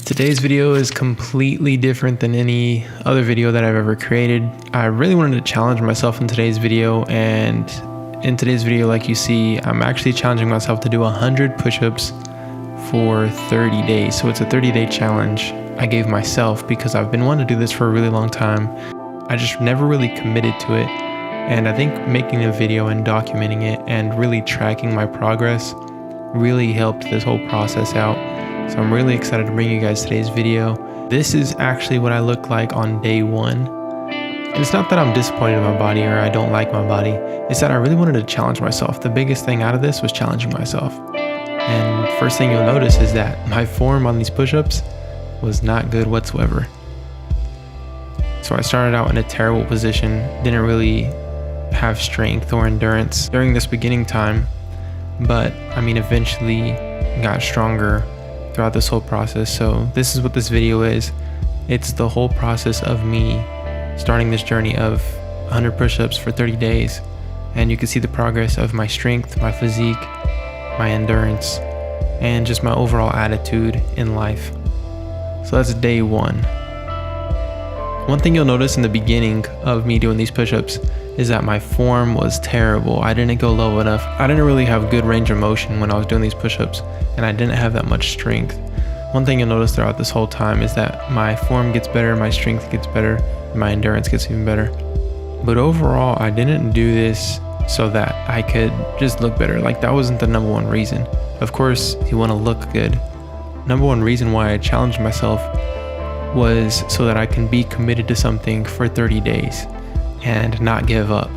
Today's video is completely different than any other video that I've ever created. I really wanted to challenge myself in today's video, and in today's video, like you see, I'm actually challenging myself to do 100 push-ups for 30 days. So it's a 30-day challenge I gave myself because I've been wanting to do this for a really long time. I just never really committed to it. And I think making a video and documenting it and really tracking my progress really helped this whole process out. So I'm really excited to bring you guys today's video. This is actually what I look like on day one. And it's not that I'm disappointed in my body or I don't like my body. It's that I really wanted to challenge myself. The biggest thing out of this was challenging myself. And first thing you'll notice is that my form on these push-ups was not good whatsoever. So I started out in a terrible position, didn't really have strength or endurance during this beginning time. But I mean, eventually got stronger throughout this whole process. So this is what this video is. It's the whole process of me starting this journey of 100 push-ups for 30 days. And you can see the progress of my strength, my physique, my endurance, and just my overall attitude in life. So that's day one. One thing you'll notice in the beginning of me doing these push-ups is that my form was terrible. I didn't go low enough. I didn't really have good range of motion when I was doing these push-ups, and I didn't have that much strength. One thing you'll notice throughout this whole time is that my form gets better, my strength gets better, and my endurance gets even better. But overall, I didn't do this so that I could just look better. Like, that wasn't the number one reason. Of course, you want to look good. Number one reason why I challenged myself was so that I can be committed to something for 30 days and not give up,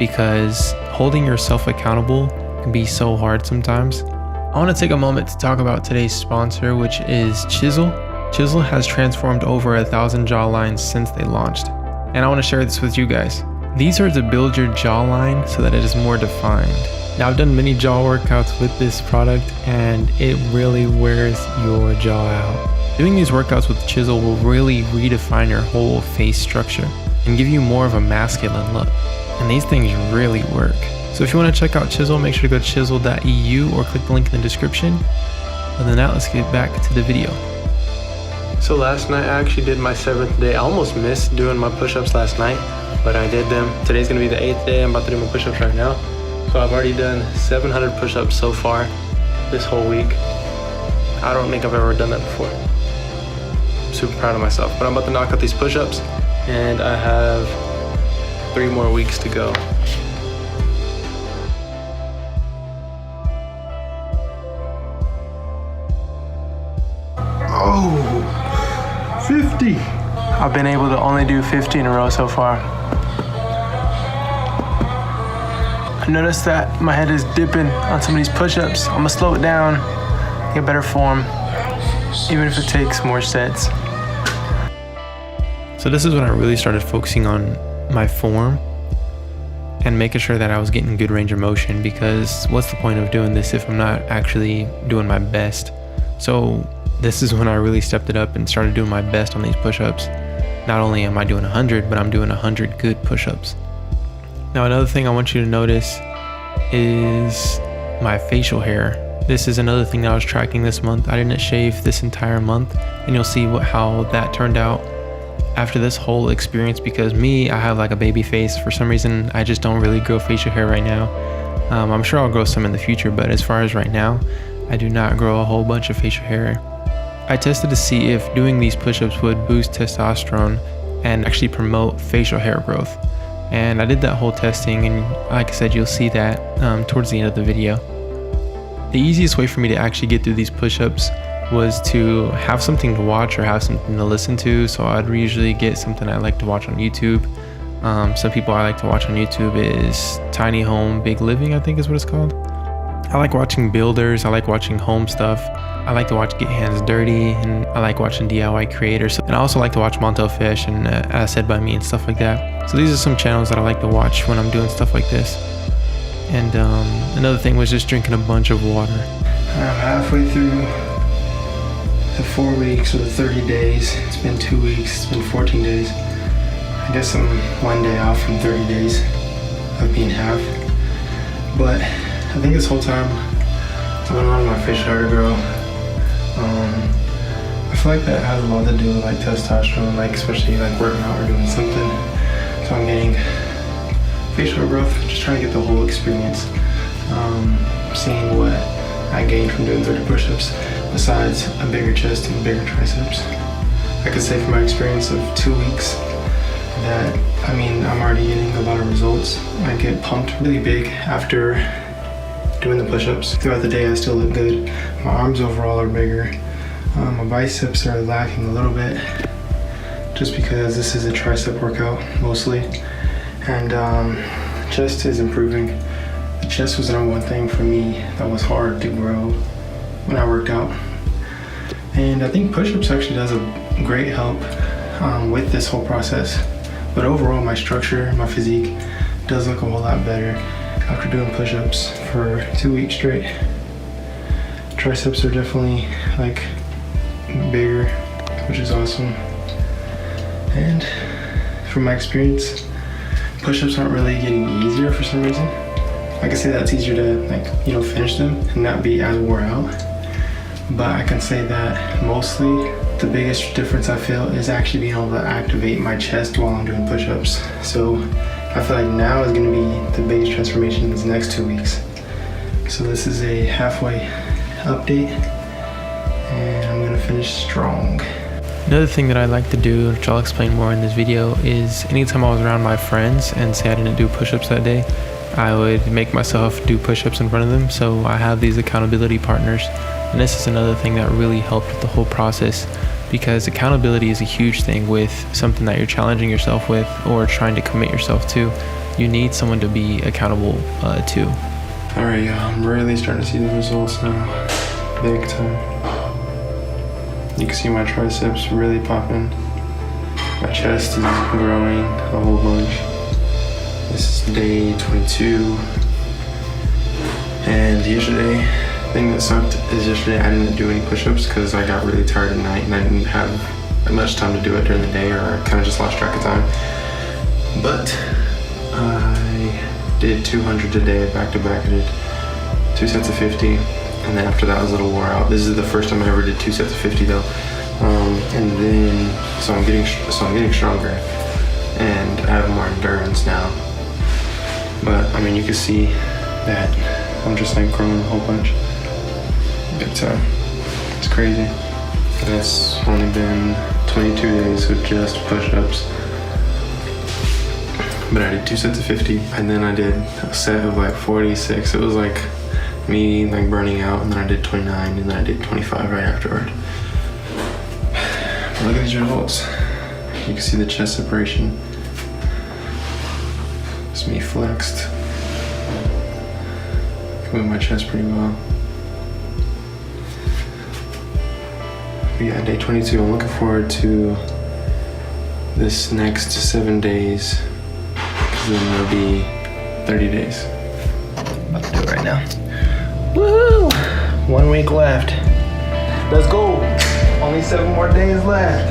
because holding yourself accountable can be so hard sometimes. I want to take a moment to talk about today's sponsor, which is Chisel. Chisel has transformed over 1,000 jawlines since they launched, and I want to share this with you guys. These are to build your jawline so that it is more defined. Now, I've done many jaw workouts with this product, and it really wears your jaw out. Doing these workouts with Chisel will really redefine your whole face structure and give you more of a masculine look. And these things really work. So if you want to check out Chisel, make sure to go to chisel.eu or click the link in the description. Other than that, let's get back to the video. So last night I actually did my 7th day. I almost missed doing my push-ups last night, but I did them. Today's gonna be the 8th day. I'm about to do my push-ups right now. So I've already done 700 push-ups so far this whole week. I don't think I've ever done that before. I'm super proud of myself, but I'm about to knock out these push-ups, and I have 3 more weeks to go. Oh, 50. I've been able to only do 50 in a row so far. I noticed that my head is dipping on some of these push-ups. I'm gonna slow it down, get better form, even if it takes more sets. So this is when I really started focusing on my form and making sure that I was getting good range of motion, because what's the point of doing this if I'm not actually doing my best? So this is when I really stepped it up and started doing my best on these push-ups. Not only am I doing 100, but I'm doing 100 good push-ups. Now, another thing I want you to notice is my facial hair. This is another thing that I was tracking this month. I didn't shave this entire month, and you'll see how that turned out after this whole experience, because I have like a baby face. For some reason, I just don't really grow facial hair right now. I'm sure I'll grow some in the future, but as far as right now, I do not grow a whole bunch of facial hair. I tested to see if doing these push-ups would boost testosterone and actually promote facial hair growth. And I did that whole testing, and like I said, you'll see that towards the end of the video. The easiest way for me to actually get through these push-ups was to have something to watch or have something to listen to. So I'd usually get something I like to watch on YouTube. Some people I like to watch on YouTube is Tiny Home Big Living, I think is what it's called. I like watching builders, I like watching home stuff. I like to watch Get Hands Dirty, and I like watching DIY creators. And I also like to watch Montel Fish and As Said By Me and stuff like that. So these are some channels that I like to watch when I'm doing stuff like this. And another thing was just drinking a bunch of water. I'm halfway through the 4 weeks or the 30 days. It's been 2 weeks, it's been 14 days. I guess I'm 1 day off from 30 days of being half. But I think this whole time I've been wanting my facial hair to grow. I feel like that has a lot to do with like testosterone, like especially like working out or doing something. So I'm getting facial growth, just trying to get the whole experience. Seeing what I gained from doing 30 push-ups besides a bigger chest and bigger triceps. I could say from my experience of 2 weeks that, I'm already getting a lot of results. I get pumped really big after doing the push-ups. Throughout the day I still look good. My arms overall are bigger. My biceps are lacking a little bit just because this is a tricep workout mostly. And chest is improving. The chest was the number one thing for me that was hard to grow when I worked out. And I think push-ups actually does a great help with this whole process. But overall, my structure, my physique does look a whole lot better after doing push-ups for 2 weeks straight. Triceps are definitely like bigger, which is awesome. And from my experience, push-ups aren't really getting easier for some reason. I can say that it's easier to finish them and not be as wore out. But I can say that mostly the biggest difference I feel is actually being able to activate my chest while I'm doing push-ups. So I feel like now is gonna be the biggest transformation in these next 2 weeks. So this is a halfway update and I'm gonna finish strong. Another thing that I like to do, which I'll explain more in this video, is anytime I was around my friends and say I didn't do push-ups that day, I would make myself do push-ups in front of them. So I have these accountability partners. And this is another thing that really helped with the whole process, because accountability is a huge thing with something that you're challenging yourself with or trying to commit yourself to. You need someone to be accountable to. All right, y'all, I'm really starting to see the results now, big time. You can see my triceps really popping. My chest is growing a whole bunch. This is day 22. And yesterday, the thing that sucked is yesterday I didn't do any push-ups because I got really tired at night and I didn't have much time to do it during the day, or I kind of just lost track of time. But I did 200 today back to back. I did 2 sets of 50, and then after that I was a little wore out. This is the first time I ever did 2 sets of 50 though. And then so I'm getting stronger and I have more endurance now. But you can see that I'm just like growing a whole bunch. Big time. It's crazy. And it's only been 22 days of just push-ups. But I did 2 sets of 50 and then I did a set of like 46. It was like me like burning out, and then I did 29 and then I did 25 right afterward. But look at these results. You can see the chest separation. It's me flexed. I can move my chest pretty well. But yeah, day 22. I'm looking forward to this next 7 days, because then it'll be 30 days. I'm about to do it right now. Woo! 1 week left. Let's go. Only 7 more days left.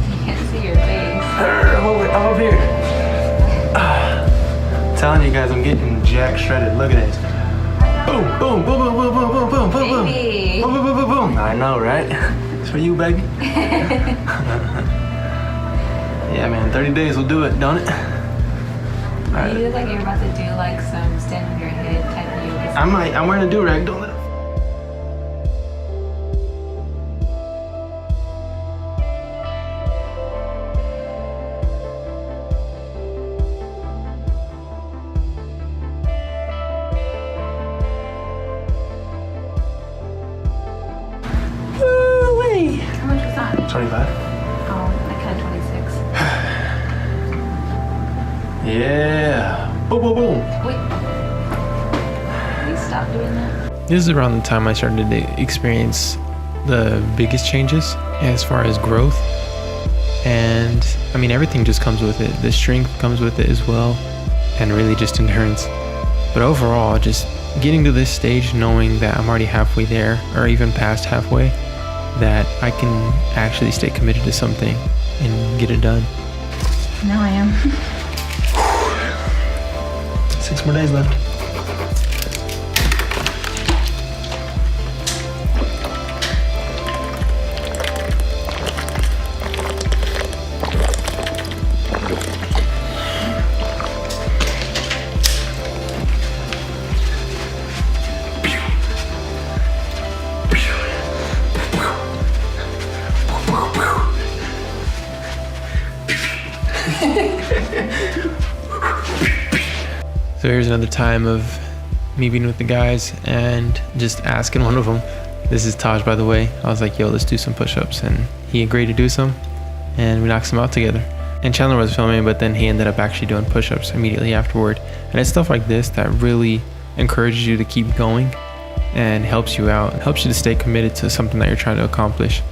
You can't see your face. I'm up here. Telling you guys, I'm getting jack shredded. Look at this. Boom, boom, boom, boom, boom, boom, boom, boom, boom, boom. Baby. Boom, boom, boom, boom, boom. I know, right? It's for you, baby. Yeah, man, 30 days will do it, don't it? All right. You look like you're about to do like some stand on your head type of yoga. I'm wearing a do-rag, don't let it. How much was that? 25. Oh, I counted 26. Yeah. Boom, boom, boom. Wait. Please stop doing that. This is around the time I started to experience the biggest changes as far as growth. And everything just comes with it. The strength comes with it as well, and really just endurance. But overall, just getting to this stage, knowing that I'm already halfway there, or even past halfway, that I can actually stay committed to something and get it done. Now I am. 6 more days left. So here's another time of me being with the guys and just asking one of them. This is Taj, by the way. I was like, yo, let's do some push-ups, and he agreed to do some, and we knocked some out together. And Chandler was filming, but then he ended up actually doing push-ups immediately afterward. And it's stuff like this that really encourages you to keep going and helps you out. It helps you to stay committed to something that you're trying to accomplish,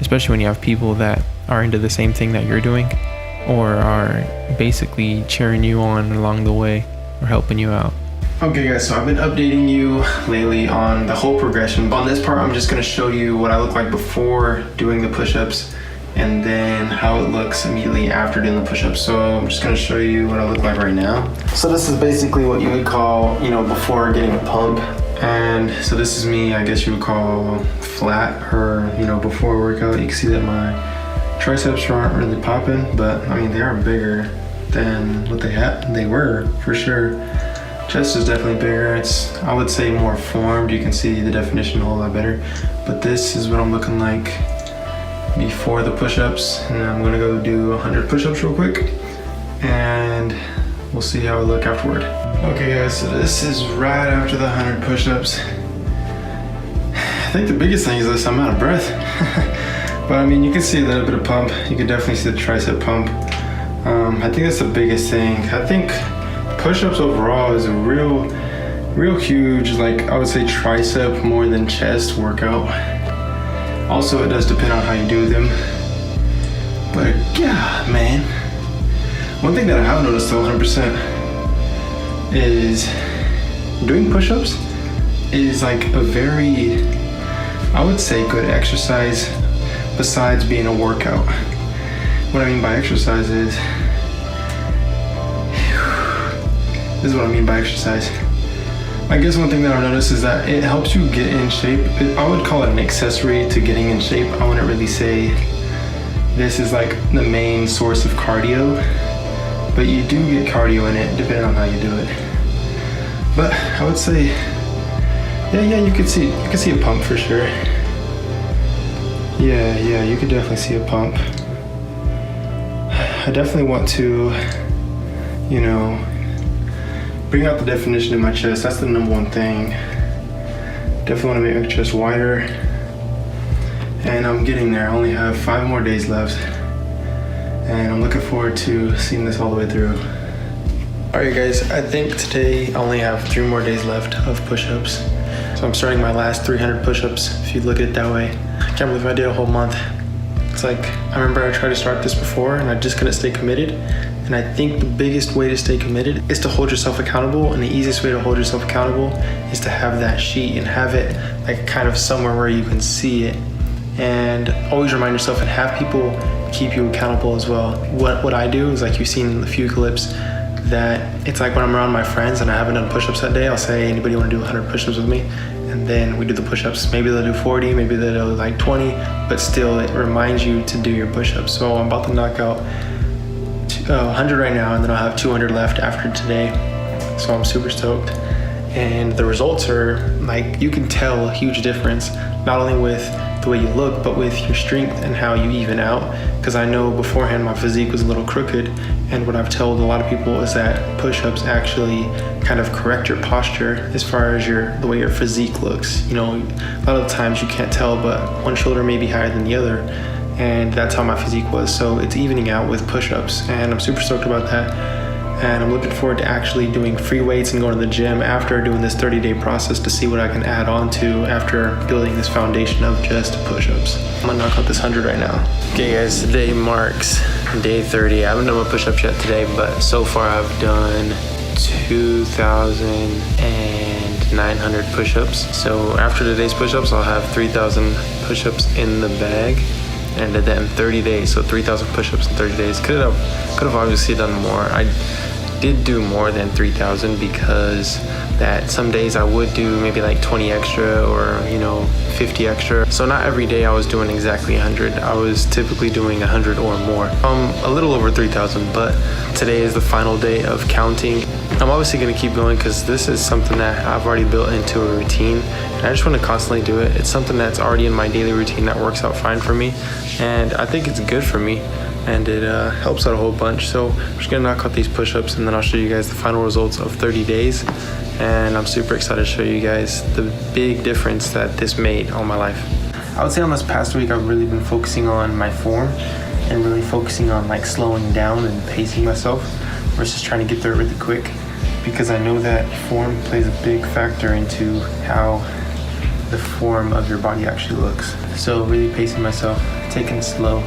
especially when you have people that are into the same thing that you're doing or are basically cheering you on along the way or helping you out. Okay guys, so I've been updating you lately on the whole progression. On this part, I'm just gonna show you what I look like before doing the push-ups and then how it looks immediately after doing the push-ups. So I'm just gonna show you what I look like right now. So this is basically what you would call, before getting a pump. And so this is me, I guess you would call flat, or before workout. You can see that my triceps aren't really popping, but I mean, they are bigger than what they were for sure. Chest is definitely bigger. It's, I would say, more formed. You can see the definition a whole lot better. But this is what I'm looking like before the push-ups. And I'm gonna go do 100 push-ups real quick, and we'll see how I look afterward. Okay guys, so this is right after the 100 push-ups. I think the biggest thing is this, I'm out of breath. But I mean, you can see a little bit of pump. You can definitely see the tricep pump. I think that's the biggest thing. I think push-ups overall is a real huge, like I would say, tricep more than chest workout. Also, it does depend on how you do them. But yeah, man. One thing that I have noticed though 100% is doing push-ups is like a very, I would say, good exercise besides being a workout. What I mean by exercise is, this is what I mean by exercise. I guess one thing that I've noticed is that it helps you get in shape. I would call it an accessory to getting in shape. I wouldn't really say this is like the main source of cardio, but you do get cardio in it depending on how you do it. But I would say, yeah, you can see a pump for sure. Yeah, you could definitely see a pump. I definitely want to, bring out the definition in my chest. That's the number one thing. Definitely want to make my chest wider. And I'm getting there. I only have 5 more days left. And I'm looking forward to seeing this all the way through. Alright guys, I think today I only have 3 more days left of push-ups. So I'm starting my last 300 push-ups, if you look at it that way. I can't believe I did a whole month. It's like, I remember I tried to start this before and I just couldn't stay committed. And I think the biggest way to stay committed is to hold yourself accountable. And the easiest way to hold yourself accountable is to have that sheet and have it like kind of somewhere where you can see it. And always remind yourself and have people keep you accountable as well. What I do is, like you've seen in a few clips, that it's like when I'm around my friends and I haven't done push-ups that day, I'll say, anybody want to do 100 push-ups with me? And then we do the push-ups. Maybe they'll do 40, maybe they'll do like 20, but still it reminds you to do your push-ups. So I'm about to knock out 100 right now, and then I'll have 200 left after today. So I'm super stoked. And the results are like, you can tell a huge difference, not only with the way you look, but with your strength and how you even out. Because I know beforehand my physique was a little crooked, and what I've told a lot of people is that push-ups actually kind of correct your posture as far as the way your physique looks. A lot of the times you can't tell, but one shoulder may be higher than the other, and that's how my physique was. So it's evening out with push-ups, and I'm super stoked about that. And I'm looking forward to actually doing free weights and going to the gym after doing this 30-day process to see what I can add on to after building this foundation of just push-ups. I'm gonna knock out this 100 right now. Okay guys, today marks day 30. I haven't done my push-ups yet today, but so far I've done 2,900 push-ups. So after today's push-ups, I'll have 3,000 push-ups in the bag. And I did that in 30 days, so 3,000 push-ups in 30 days. Could have obviously done more. I did do more than 3,000 because that some days I would do maybe like 20 extra or 50 extra. So not every day I was doing exactly 100. I was typically doing 100 or more. A little over 3,000, but today is the final day of counting. I'm obviously gonna keep going because this is something that I've already built into a routine, and I just want to constantly do it. It's something that's already in my daily routine that works out fine for me, and I think it's good for me. and it helps out a whole bunch. So I'm just gonna knock out these push-ups, and then I'll show you guys the final results of 30 days. And I'm super excited to show you guys the big difference that this made on my life. I would say on this past week, I've really been focusing on my form and really focusing on like slowing down and pacing myself versus trying to get there really quick, because I know that form plays a big factor into how the form of your body actually looks. So really pacing myself, taking it slow,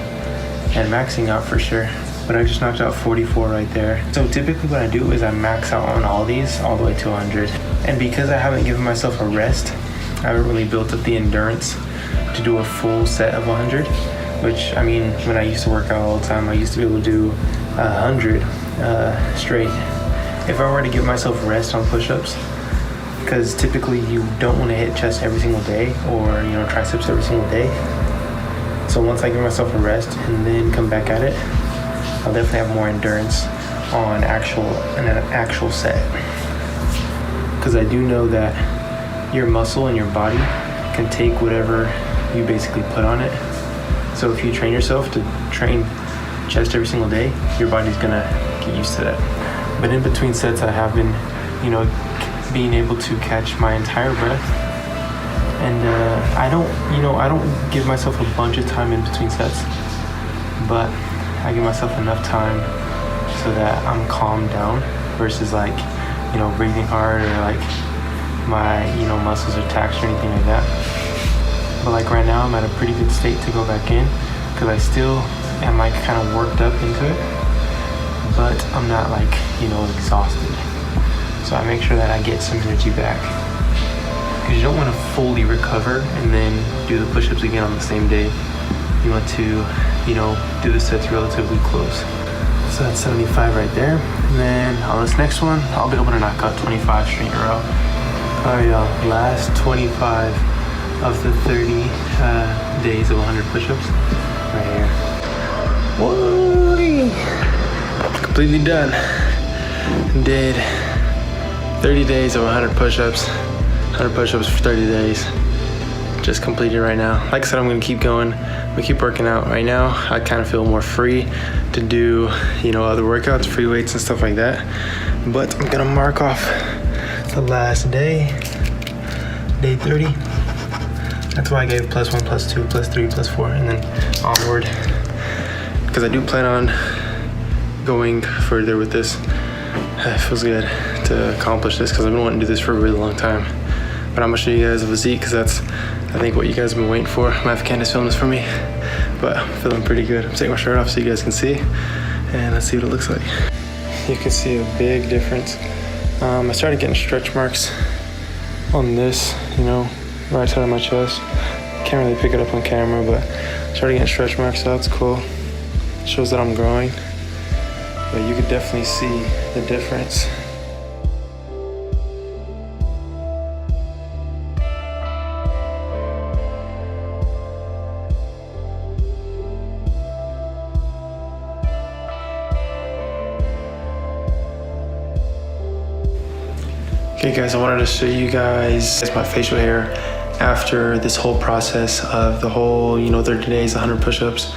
and maxing out for sure. But I just knocked out 44 right there. So typically what I do is I max out on all these all the way to 100. And because I haven't given myself a rest, I haven't really built up the endurance to do a full set of 100, which, I mean, when I used to work out all the time, I used to be able to do 100 straight. If I were to give myself a rest on push-ups, because typically you don't want to hit chest every single day or, you know, triceps every single day. So once I give myself a rest and then come back at it, I'll definitely have more endurance on an actual set. Because I do know that your muscle and your body can take whatever you basically put on it. So if you train yourself to train chest every single day, your body's gonna get used to that. But in between sets, I have been, you know, being able to catch my entire breath. And I don't give myself a bunch of time in between sets, but I give myself enough time so that I'm calmed down versus like, you know, breathing hard or like my, you know, muscles are taxed or anything like that. But like right now I'm at a pretty good state to go back in because I still am like kind of worked up into it, but I'm not like, you know, exhausted. So I make sure that I get some energy back, because you don't want to fully recover and then do the push-ups again on the same day. You want to, you know, do the sets relatively close. So that's 75 right there. And then on this next one, I'll be able to knock out 25 straight in a row. All right, y'all, last 25 of the 30 days of 100 push-ups right here. Whoa! Completely done. Did 30 days of 100 push-ups. 100 push-ups for 30 days. Just completed right now. Like I said, I'm gonna keep going. We keep working out. Right now, I kind of feel more free to do, you know, other workouts, free weights and stuff like that. But I'm gonna mark off the last day, day 30. That's why I gave +1, +2, +3, +4, and then onward. Because I do plan on going further with this. It feels good to accomplish this because I've been wanting to do this for a really long time. But I'm gonna show you guys a physique because that's, I think, what you guys have been waiting for. My wife Candace filmed this for me, but I'm feeling pretty good. I'm taking my shirt off so you guys can see, and let's see what it looks like. You can see a big difference. I started getting stretch marks on this, you know, right side of my chest. Can't really pick it up on camera, but I started getting stretch marks, so that's cool. It shows that I'm growing, but you could definitely see the difference. Okay guys, I wanted to show you guys my facial hair after this whole process of the whole, you know, 30 days, 100 push-ups.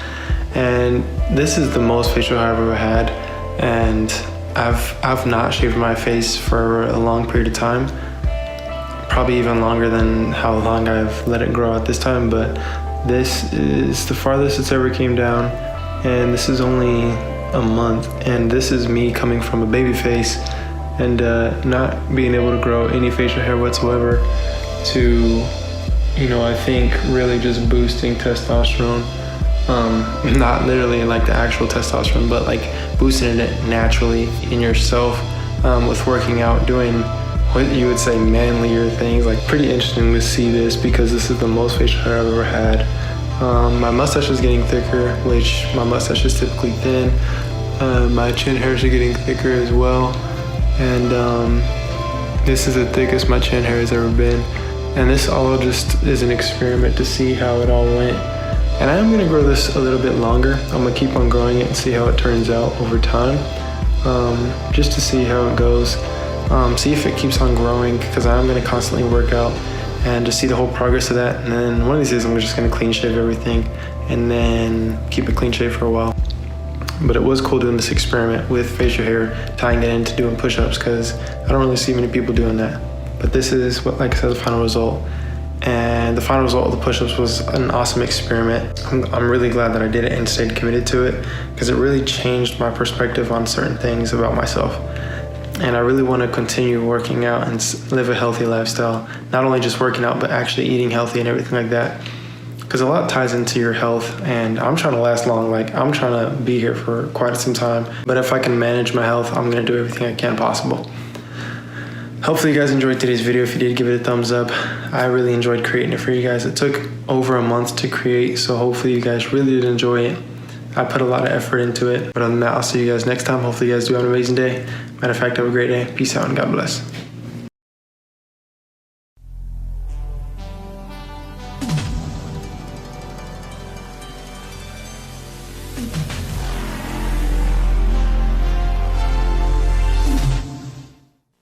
And this is the most facial hair I've ever had. And I've not shaved my face for a long period of time. Probably even longer than how long I've let it grow at this time, but this is the farthest it's ever came down. And this is only a month. And this is me coming from a baby face and not being able to grow any facial hair whatsoever to, you know, I think really just boosting testosterone. Not literally like the actual testosterone, but like boosting it naturally in yourself with working out, doing what you would say manlier things. Like, pretty interesting to see this because this is the most facial hair I've ever had. My mustache is getting thicker, which my mustache is typically thin. My chin hairs are getting thicker as well. And this is the thickest my chin hair has ever been. And this all just is an experiment to see how it all went. And I am gonna grow this a little bit longer. I'm gonna keep on growing it and see how it turns out over time. Just to see how it goes. See if it keeps on growing, because I'm gonna constantly work out and just see the whole progress of that. And then one of these days I'm just gonna clean shave everything and then keep it clean shave for a while. But it was cool doing this experiment with facial hair, tying it into doing push-ups, because I don't really see many people doing that. But this is what, like I said, the final result. And the final result of the push-ups was an awesome experiment. I'm really glad that I did it and stayed committed to it, because it really changed my perspective on certain things about myself. And I really want to continue working out and live a healthy lifestyle. Not only just working out, but actually eating healthy and everything like that. Because a lot ties into your health, and I'm trying to last long. Like, I'm trying to be here for quite some time. But if I can manage my health, I'm going to do everything I can possible. Hopefully you guys enjoyed today's video. If you did, give it a thumbs up. I really enjoyed creating it for you guys. It took over a month to create, so hopefully you guys really did enjoy it. I put a lot of effort into it. But other than that, I'll see you guys next time. Hopefully you guys do have an amazing day. Matter of fact, have a great day. Peace out and God bless. Thank you.